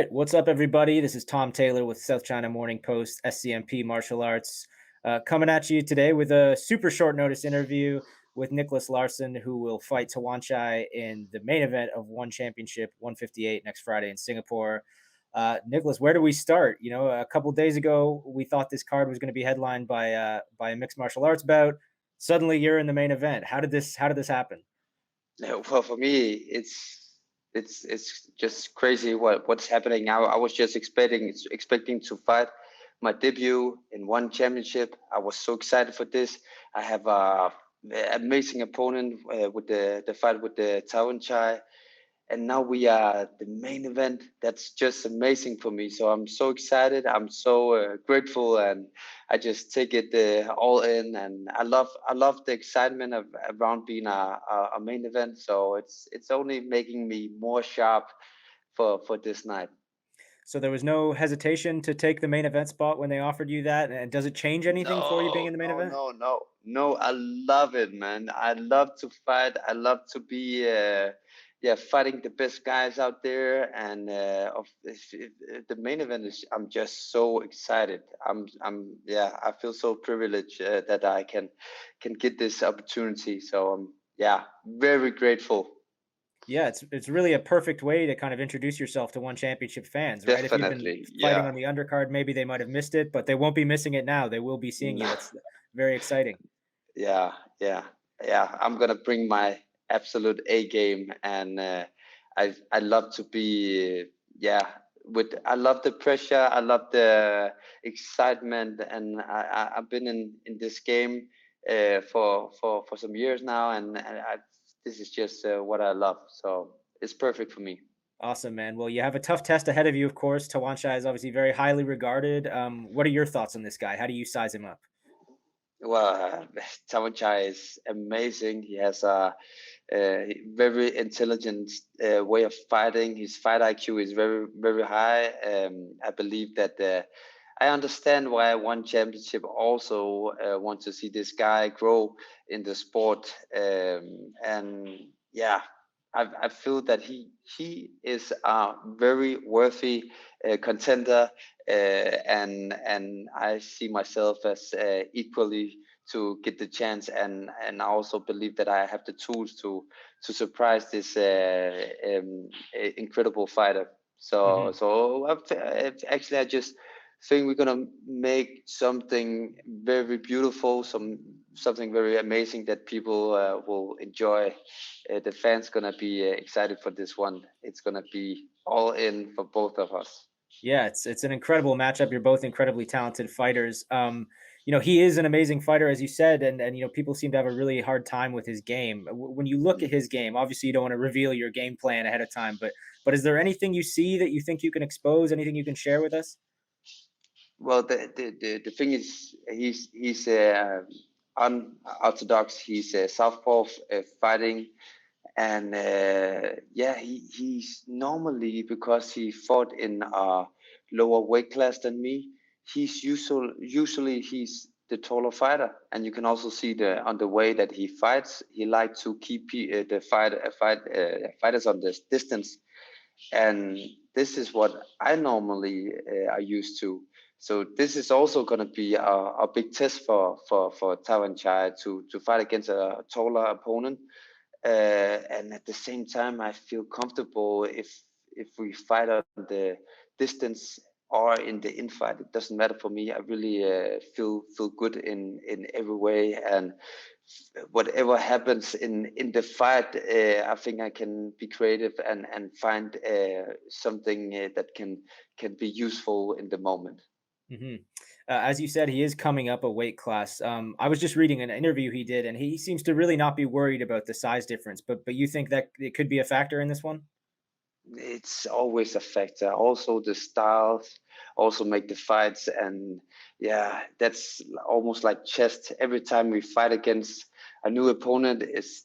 right, what's up, everybody? This is Tom Taylor with South China Morning Post, SCMP Martial Arts, coming at you today with a super short notice interview with Niclas Larsen, who will fight Tawanchai in the main event of One Championship 158 next Friday in Singapore. Nicholas, where do we start? You know, a couple days ago, we thought this card was going to be headlined by a mixed martial arts bout. Suddenly, you're in the main event. How did this happen? No, well, for me, it's just crazy what's happening now. I was just expecting to fight my debut in one championship. I was so excited for this. I have a amazing opponent with the fight with the Tawanchai, and now we are the main event. That's just amazing for me. So I'm so excited. I'm so grateful, and I just take it all in. And I love the excitement of around being a main event. So it's only making me more sharp for this night. So there was no hesitation to take the main event spot when they offered you that, and does it change anything for you being No, in the main no, event? no, no, no. I love it, man. I love to fight. I love to be, yeah, fighting the best guys out there. And if the main event is, I'm just so excited. Yeah, I feel so privileged that I can get this opportunity. So yeah, very grateful. Yeah, it's really a perfect way to kind of introduce yourself to One Championship fans, right? If you've been Definitely, fighting yeah, on the undercard, maybe they might have missed it, but they won't be missing it now. They will be seeing you. That's very exciting. yeah, yeah, yeah. I'm gonna bring my absolute A game, and I love to be yeah. With I love the pressure, I love the excitement, and I've been in this game for some years now, and this is just what I love. So it's perfect for me. Awesome, man. Well, you have a tough test ahead of you, of course. Tawanchai is obviously very highly regarded. What are your thoughts on this guy? How do you size him up? Well, Tawanchai is amazing. He has very intelligent way of fighting. His fight IQ is very high. I believe that I understand why one championship also want to see this guy grow in the sport. And yeah, I feel that he is a very worthy contender, and I see myself as equally to get the chance, and I also believe that I have the tools to surprise this incredible fighter. So Hmm. so actually I just think we're gonna make something very beautiful, something very amazing that people will enjoy. The fans gonna be excited for this one. It's gonna be all in for both of us. Yeah, it's an incredible matchup. You're both incredibly talented fighters. He is an amazing fighter, as you said, and people seem to have a really hard time with his game. When you look at his game, obviously you don't want to reveal your game plan ahead of time, but is there anything you see that you think you can expose? Anything you can share with us? Well, the thing is, he's unorthodox. He's southpaw fighting, and yeah, he's normally, because he fought in a lower weight class than me. He's usually he's the taller fighter, and you can also see the on the way that he fights. He likes to keep the fighters on this distance, and this is what I normally are used to. So this is also going to be a big test for Tawanchai to fight against a taller opponent, and at the same time, I feel comfortable if we fight on the distance or in the infight. It doesn't matter for me. I really feel good in every way, and whatever happens in the fight, I think I can be creative and find something that can be useful in the moment. Hmm. As you said, he is coming up a weight class. I was just reading an interview he did, and he seems to really not be worried about the size difference. But you think that it could be a factor in this one? It's always a factor. Also, the styles also make the fights, and yeah, that's almost like chess. Every time we fight against a new opponent, is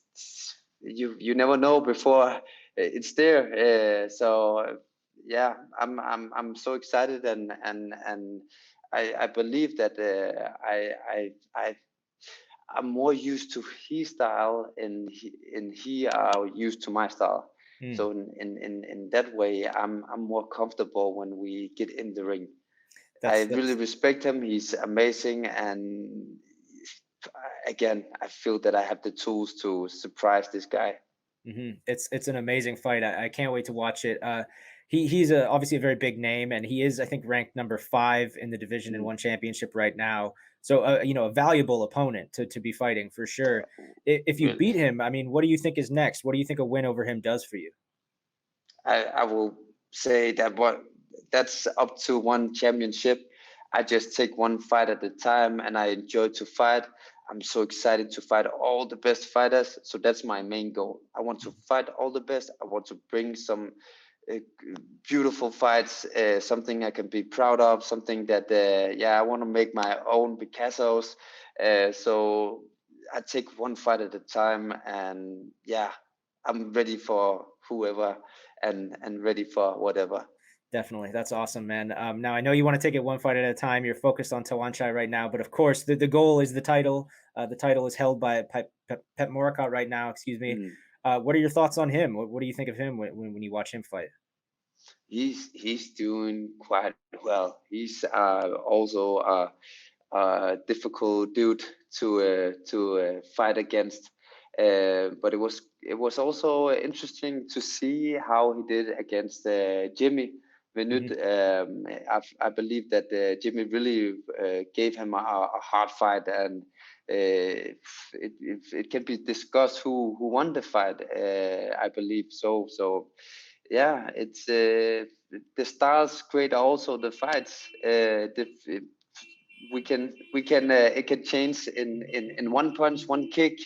you never know before it's there. So yeah, I'm so excited, and I believe that I'm more used to his style, and he are used to my style. Mm, So in that way, I'm more comfortable when we get in the ring. I really that's respect him. He's amazing, and again, I feel that I have the tools to surprise this guy. It's an amazing fight. I can't wait to watch it. He's obviously a very big name, and he is, I think, ranked number 5 in the division and Mm, one championship right now. So, a valuable opponent to be fighting for sure. If you really. beat him, I mean, what do you think is next? What do you think a win over him does for you? I will say that that's up to one championship. I just take one fight at a time, and I enjoy to fight. I'm so excited to fight all the best fighters. So that's my main goal. I want to fight all the best. I want to bring some uh, beautiful fights, something I can be proud of, something that I want to make my own Picassos. So I take one fight at a time, and I'm ready for whoever and ready for whatever. Definitely. That's awesome, man. Now I know you want to take it one fight at a time. You're focused on Tawanchai right now, but of course the goal is the title. The title is held by Pep Morakot right now. Excuse me. Mm. What are your thoughts on him? What do you think of him when you watch him fight? He's doing quite well. He's also a difficult dude to fight against. But it was also interesting to see how he did against Jimmy Venut. Hmm. I believe that Jimmy really gave him a hard fight, and it can be discussed who won the fight. I believe so. So yeah, it's the stars create also the fights. We can it can change in one punch, one kick.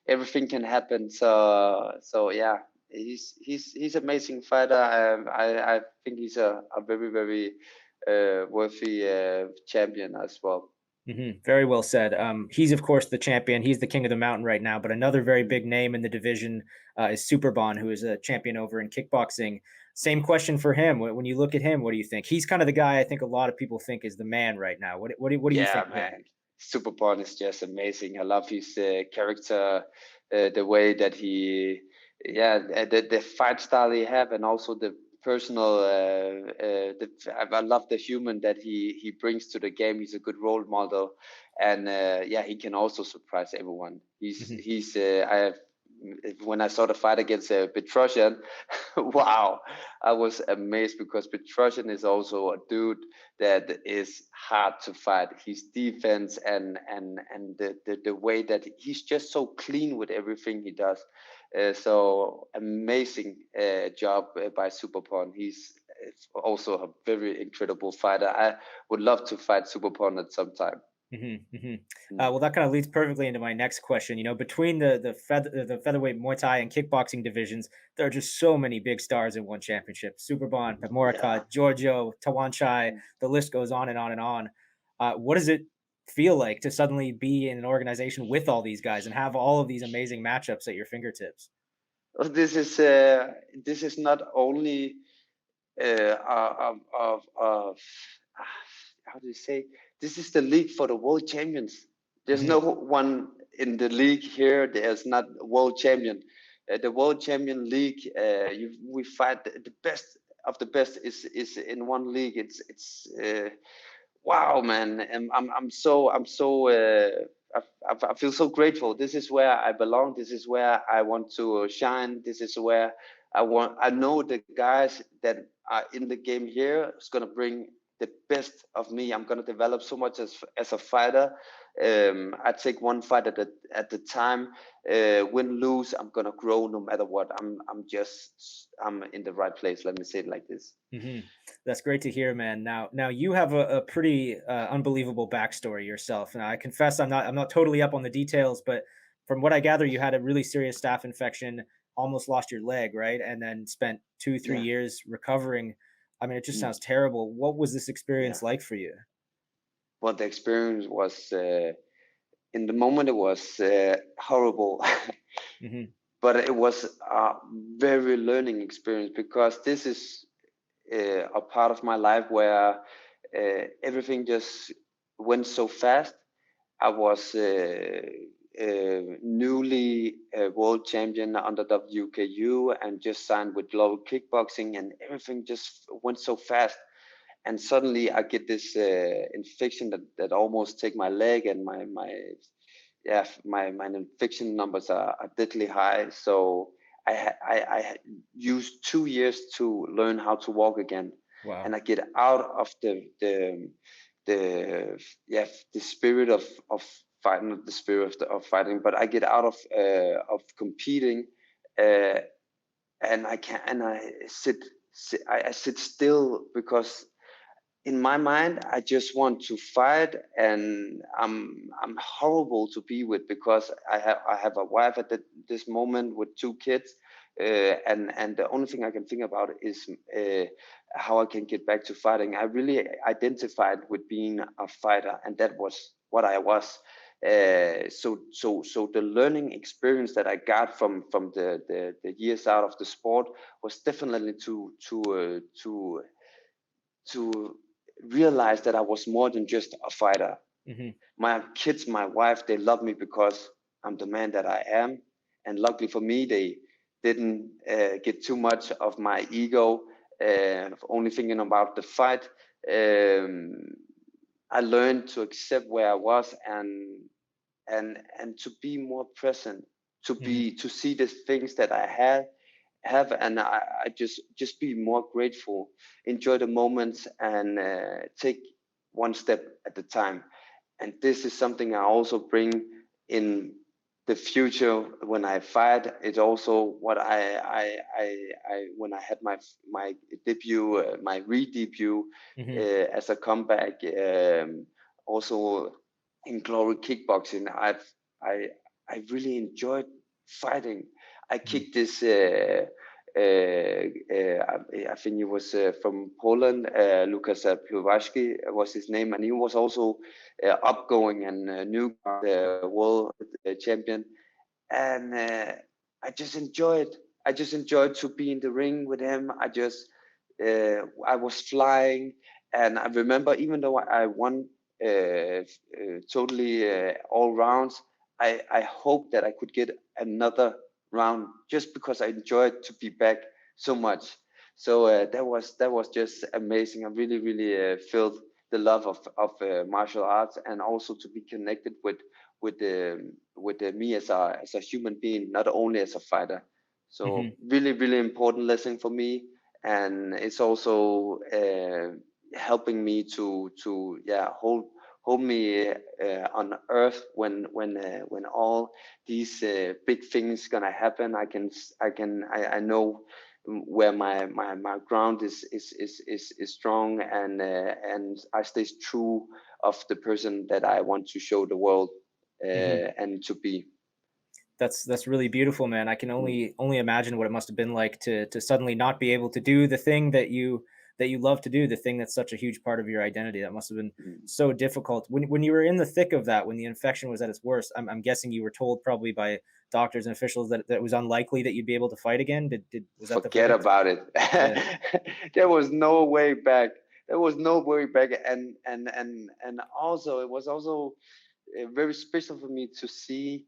Everything can happen. So yeah, he's amazing fighter. I think he's a very very worthy champion as well. Very well said. He's of course the champion. He's the king of the mountain right now. But another very Mm. big name in the division is Superbon, who is a champion over in kickboxing. Same question for him. When you look at him, what do you think? He's kind of the guy I think a lot of people think is the man right now. What do you Yeah, think of him? man. Superborn is just amazing. I love his character, the way that the fight style he have, and also the personal. I love the human that he brings to the game. He's a good role model, and he can also surprise everyone. Mhm. He's. I have when I saw the fight against Petrosian, wow, I was amazed because Petrosian is also a dude that is hard to fight. His defense and the way that he's just so clean with everything he does. So amazing job by Superpon. He's also a very incredible fighter. I would love to fight Superpon at some time. Well, that kind of leads perfectly into my next question. Between the featherweight Muay Thai and kickboxing divisions, there are just so many big stars in one championship. Superbon, Yeah. Pamorika, Giorgio, Tawanchai. The list goes on and on and on. What does it feel like to suddenly be in an organization with all these guys and have all of these amazing matchups at your fingertips? This is not only of how do you say, this is the league for the world champions. There's Hmm. no one in the league here. There's not a world champion. The world champion league, we fight the best of the best is in one league. It's wow, man. And I'm so I feel so grateful. This is where I belong. This is where I want to shine. This is where I know the guys that are in the game here is gonna bring the best of me. I'm gonna develop so much as a fighter. I take one fight at the time. Win lose, I'm gonna grow no matter what. I'm in the right place. Let me say it like this. Hmm. That's great to hear, man. Now you have a pretty unbelievable backstory yourself. Now, I confess I'm not totally up on the details, but from what I gather, you had a really serious staph infection, almost lost your leg, right, and then spent 2 3 Yeah. years recovering. I mean, it just Mm. sounds terrible. What was this Yeah. experience like for you? Well, the experience was in the moment it was horrible, Hmm. but it was a very learning experience because this is a part of my life where everything just went so fast. I was newly world champion under WKU and just signed with Global Kickboxing, and everything just went so fast. And suddenly I get this infection that almost take my leg, and my infection numbers are deadly high. So I used 2 years to learn how to walk again, Wow. and I get out of the the spirit of fighting, not the spirit of fighting, but I get out of competing, uh, and I can and I sit still, because in my mind I just want to fight, and I'm horrible to be with, because I have a wife at this moment with 2 kids, and the only thing I can think about is how I can get back to fighting. I really identified with being a fighter, and that was what I was. So the learning experience that I got from the years out of the sport was definitely to realize that I was more than just a fighter. Hmm. My kids, my wife, they love me because I'm the man that I am. And luckily for me, they didn't get too much of my ego, only thinking about the fight. Um, I learned to accept where I was, and to be more present, Hmm. to see the things that I have, and I just be more grateful, enjoy the moments, and take one step at a time. And this is something I also bring in the future when I fight. It's also what I when I had my debut, my re-debut, Hmm. as a comeback, also in Glory Kickboxing. I I really enjoyed fighting. I Hmm. kicked this. I think he was from Poland. Lukas Piowaski was his name, and he was also upgoing and new world champion. And I just enjoyed. I just enjoyed to be in the ring with him. I was flying, and I remember, even though I won totally all rounds, I hoped that I could get another round, just because I enjoyed to be back so much. So that was just amazing. I really felt the love of martial arts, and also to be connected with me as a human being, not only as a fighter. So Hmm. really important lesson for me, and it's also helping me to hold me on earth when all these big things gonna happen. I know where my ground is strong, and I stay true of the person that I want to show the world, Hmm. and to be. That's really beautiful, man. I can Mm, only imagine what it must have been like to suddenly not be able to do the thing that you love to do, the thing that's such a huge part of your identity. That must have been mm. so difficult. When you were in the thick of that, when the infection was at its worst, I'm guessing you were told probably by doctors and officials that it was unlikely that you'd be able to fight again. Did was that the Forget verdict? about it. Yeah. There was no way back. There was no way back, and also it was also very special for me to see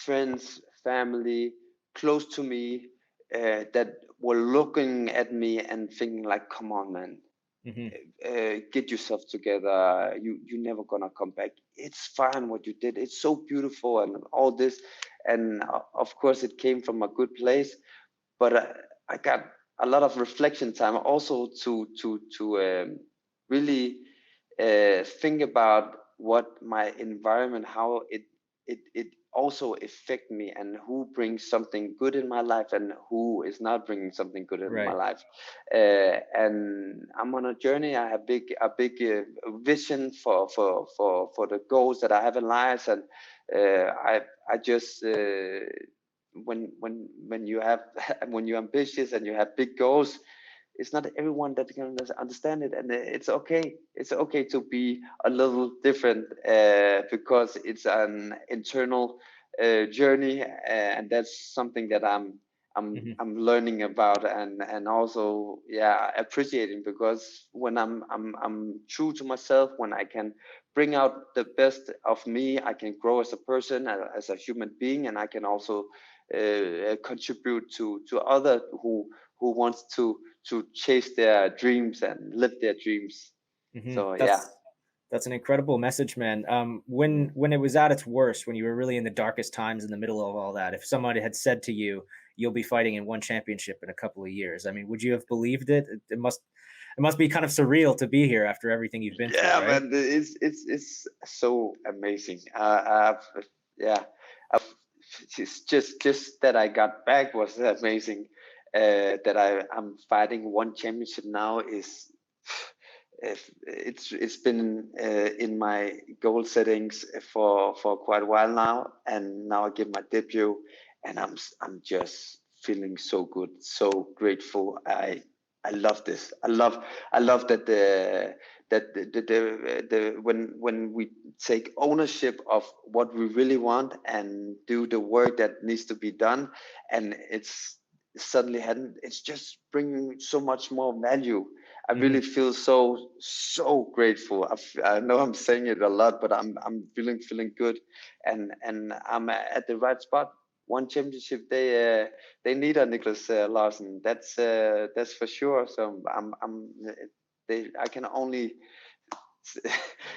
friends, family close to me, that were looking at me and thinking like, "Come on, man, Hmm. get yourself together. You never gonna come back. It's fine what you did. It's so beautiful and all this." And of course, it came from a good place, but I got a lot of reflection time also to really think about what my environment, how it also affect me, and who brings something good in my life and who is not bringing something good in my Right. life. And I'm on a journey. I have a big vision for the goals that I have in life, and I just when you have when you're ambitious and you have big goals, it's not everyone that can understand it, and it's okay to be a little different, because it's an internal journey, and that's something that I'm Hmm. I'm learning about, and also appreciating, because when I'm true to myself, when I can bring out the best of me, I can grow as a person, as a human being, and I can also contribute to other who wants to chase their dreams and live their dreams. Hmm. So yeah. That's an incredible message, man. When it was at its worst, when you were really in the darkest times in the middle of all that, if somebody had said to you, "You'll be fighting in one championship in a couple of years," I mean, would you have believed it? It must be kind of surreal to be here after everything you've been through, Yeah, right? man, it's so amazing. Yeah, I've, it's just that I got back was amazing. That I'm fighting one championship now is, if it's been in my goal settings for quite a while now, and now I get my debut, and I'm just feeling so good, so grateful. I love this. I love that the when we take ownership of what we really want and do the work that needs to be done, and it's suddenly hadn't it's just bringing so much more value. I really Hmm. feel so grateful. I know I'm saying it a lot, but I'm feeling good, and I'm at the right spot. One championship, they need a Niclas Larsen. That's for sure. So I can only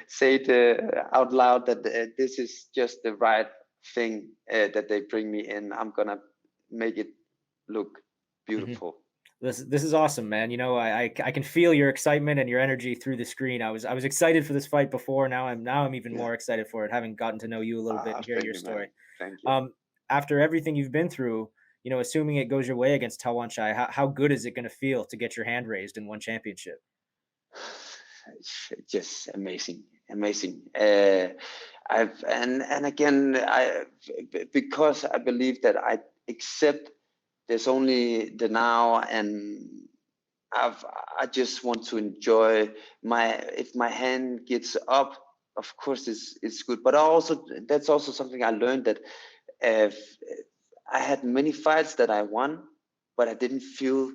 say it out loud that this is just the right thing that they bring me in. I'm gonna make it look Hmm. beautiful. This is awesome, man. You know, I can feel your excitement and your energy through the screen. I was excited for this fight before. Now I'm even Yeah. more excited for it, having gotten to know you a little bit and hear Thank your you, story. man. Thank you. Um, After everything you've been through, you know, assuming it goes your way against Tawanchai, how good is it going to feel to get your hand raised in one championship? It's just amazing, amazing. I've and again, because I believe that I accept there's only the now, and I've I just want to enjoy my if my hand gets up. Of course, it's good, but I also that's also something I learned, that if I had many fights that I won, but I didn't feel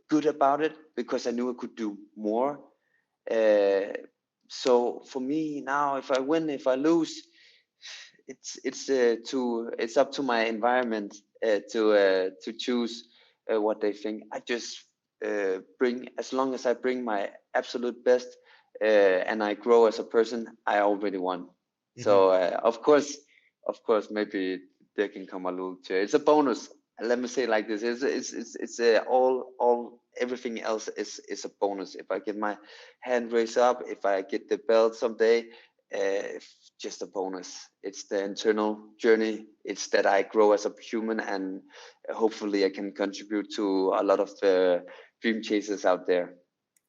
good about it because I knew I could do more. uh, so for me now, if I win, if I lose, it's up to my environment to choose what they think. I just bring, as long as I bring my absolute best, and I grow as a person, I already won. Hmm. So of course, maybe they can come a little too. It's a bonus. Let me say it like this: it's all everything else is a bonus. If I get my hand raised up, if I get the belt someday, just a bonus. It's the internal journey. It's that I grow as a human, and hopefully I can contribute to a lot of the dream chasers out there.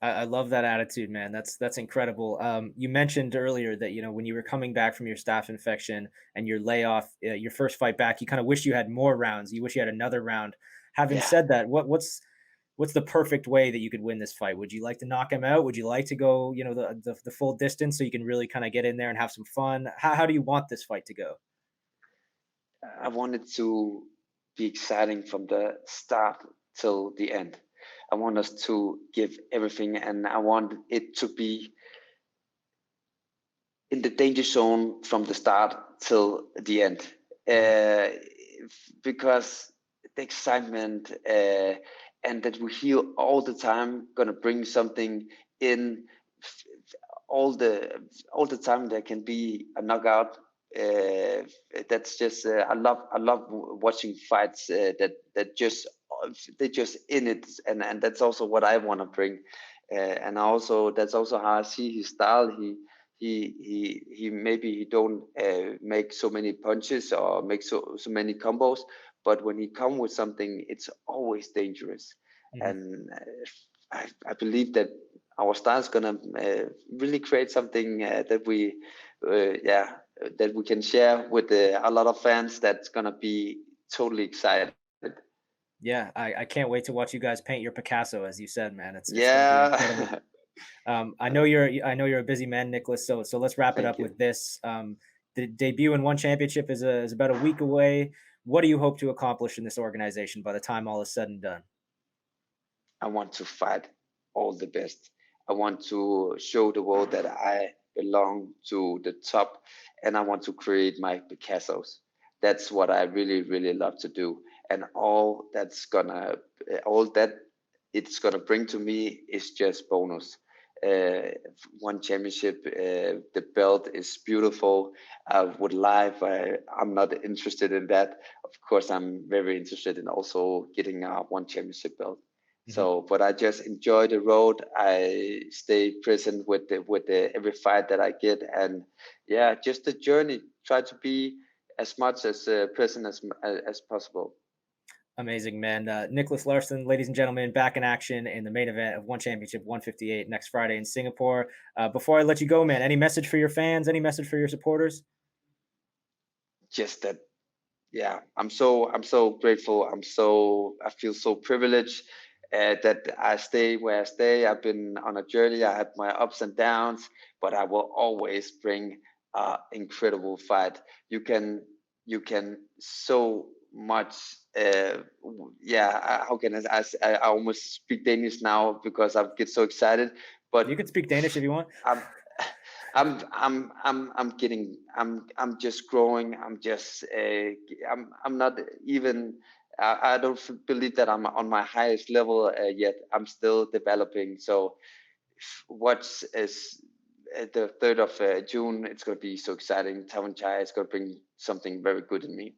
I love that attitude, man. That's incredible. You mentioned earlier that you know when you were coming back from your staph infection and your layoff, your first fight back, you kind of wish you had more rounds. You wish you had another round. Having Yeah. said that, what's the perfect way that you could win this fight? Would you like to knock him out? Would you like to go, you know, the full distance so you can really kind of get in there and have some fun? How do you want this fight to go? I want it to be exciting from the start till the end. I want us to give everything, and I want it to be in the danger zone from the start till the end. Mhm. Uh, because the excitement, and that we heal all the time, gonna bring something in. all the all the time there can be a knockout. uh, that's just I love watching fights that just they're just in it, and that's also what I want to bring. And also that's also how I see his style. He maybe he don't make so many punches or make so many combos, but when he come with something, it's always dangerous. Mhm. And I believe that our style is gonna really create something that we can share with a lot of fans. That's gonna be totally excited. Yeah, I can't wait to watch you guys paint your Picasso, as you said, man. It's going to be incredible. Yeah. I know you're a busy man, Nicholas. So let's wrap it Thank up you. with this. The debut in one championship is about a week away. What do you hope to accomplish in this organization by the time all is said and done? I want to fight all the best. I want to show the world that I belong to the top, and I want to create my Picassos. That's what I really, really love to do. And all that it's gonna bring to me is just bonus. Uh, One championship, the belt is beautiful. I would live. I'm not interested in that. Of course, I'm very interested in also getting one championship belt. Mhm. So, but I just enjoy the road. I stay present with the every fight that I get, and yeah, just the journey. Try to be as much as present as possible. Amazing, man. Niclas Larsen, ladies and gentlemen, back in action in the main event of One Championship 158 next Friday in Singapore. Before I let you go, man, any message for your fans? Any message for your supporters? Just that, yeah, I'm so grateful. I feel so privileged that I stay where I stay. I've been on a journey. I had my ups and downs, but I will always bring incredible fight. You can you can so much. Yeah, how can I almost speak Danish now because I get so excited. You But can speak Danish if you want. I'm I'm getting I'm just growing. I'm not even I don't believe that I'm on my highest level yet. I'm still developing. So what's is the 3rd of June, it's going to be so exciting. Tawanchai is going to bring something very good in me.